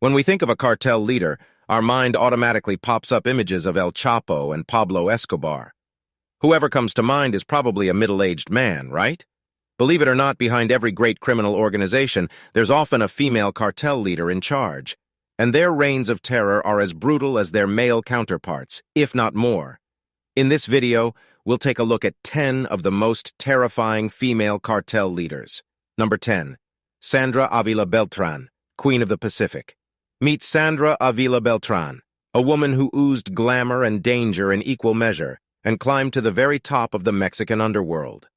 When we think of a cartel leader, our mind automatically pops up images of El Chapo and Pablo Escobar. Whoever comes to mind is probably a middle-aged man, right? Believe it or not, behind every great criminal organization, there's often a female cartel leader in charge, and their reigns of terror are as brutal as their male counterparts, if not more. In this video, we'll take a look at 10 of the most terrifying female cartel leaders. Number 10. Sandra Avila Beltran, Queen of the Pacific. Meet Sandra Avila Beltran, a woman who oozed glamour and danger in equal measure and climbed to the very top of the Mexican underworld.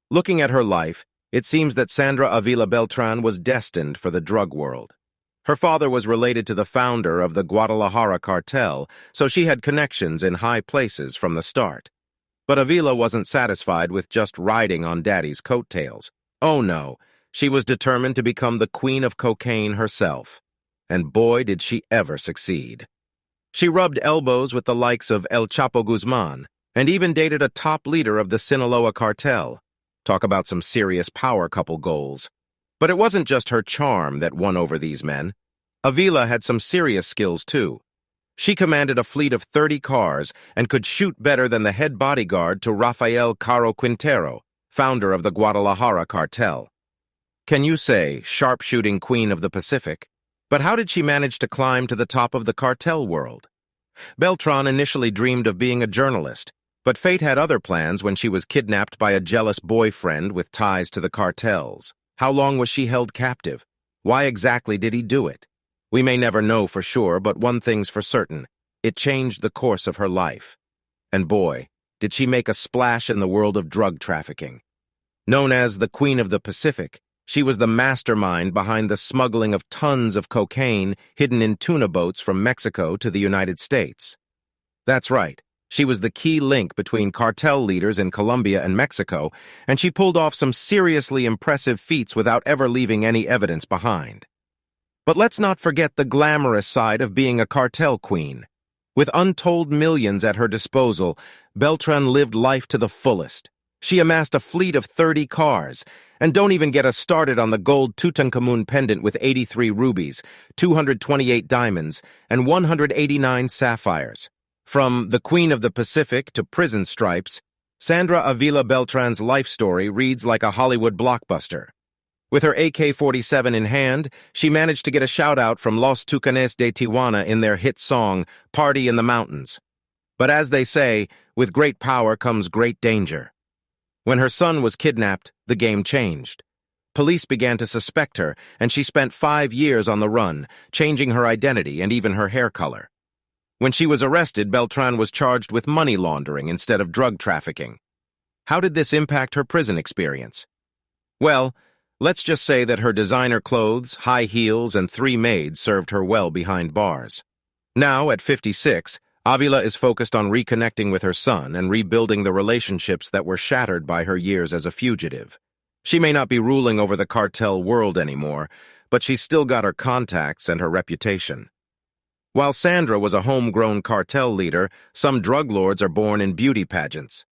Looking at her life, it seems that Sandra Avila Beltran was destined for the drug world. Her father was related to the founder of the Guadalajara cartel, so she had connections in high places from the start. But Avila wasn't satisfied with just riding on Daddy's coattails. Oh no, she was determined to become the queen of cocaine herself. And boy, did she ever succeed. She rubbed elbows with the likes of El Chapo Guzman, and even dated a top leader of the Sinaloa cartel. Talk about some serious power couple goals. But it wasn't just her charm that won over these men. Avila had some serious skills too. She commanded a fleet of 30 cars and could shoot better than the head bodyguard to Rafael Caro Quintero, founder of the Guadalajara cartel. Can you say sharpshooting queen of the Pacific? But how did she manage to climb to the top of the cartel world? Beltran initially dreamed of being a journalist, but fate had other plans when she was kidnapped by a jealous boyfriend with ties to the cartels. How long was she held captive? Why exactly did he do it? We may never know for sure, but one thing's for certain. It changed the course of her life. And boy, did she make a splash in the world of drug trafficking. Known as the Queen of the Pacific, she was the mastermind behind the smuggling of tons of cocaine hidden in tuna boats from Mexico to the United States. That's right, she was the key link between cartel leaders in Colombia and Mexico, and she pulled off some seriously impressive feats without ever leaving any evidence behind. But let's not forget the glamorous side of being a cartel queen. With untold millions at her disposal, Beltran lived life to the fullest. She amassed a fleet of 30 cars, and don't even get us started on the gold Tutankhamun pendant with 83 rubies, 228 diamonds, and 189 sapphires. From the Queen of the Pacific to prison stripes, Sandra Avila Beltran's life story reads like a Hollywood blockbuster. With her AK-47 in hand, she managed to get a shout-out from Los Tucanes de Tijuana in their hit song, Party in the Mountains. But as they say, with great power comes great danger. When her son was kidnapped, the game changed. Police began to suspect her, and she spent 5 years on the run, changing her identity and even her hair color. When she was arrested, Beltran was charged with money laundering instead of drug trafficking. How did this impact her prison experience? Well, let's just say that her designer clothes, high heels, and 3 maids served her well behind bars. Now, at 56, Avila is focused on reconnecting with her son and rebuilding the relationships that were shattered by her years as a fugitive. She may not be ruling over the cartel world anymore, but she's still got her contacts and her reputation. While Sandra was a homegrown cartel leader, some drug lords are born in beauty pageants.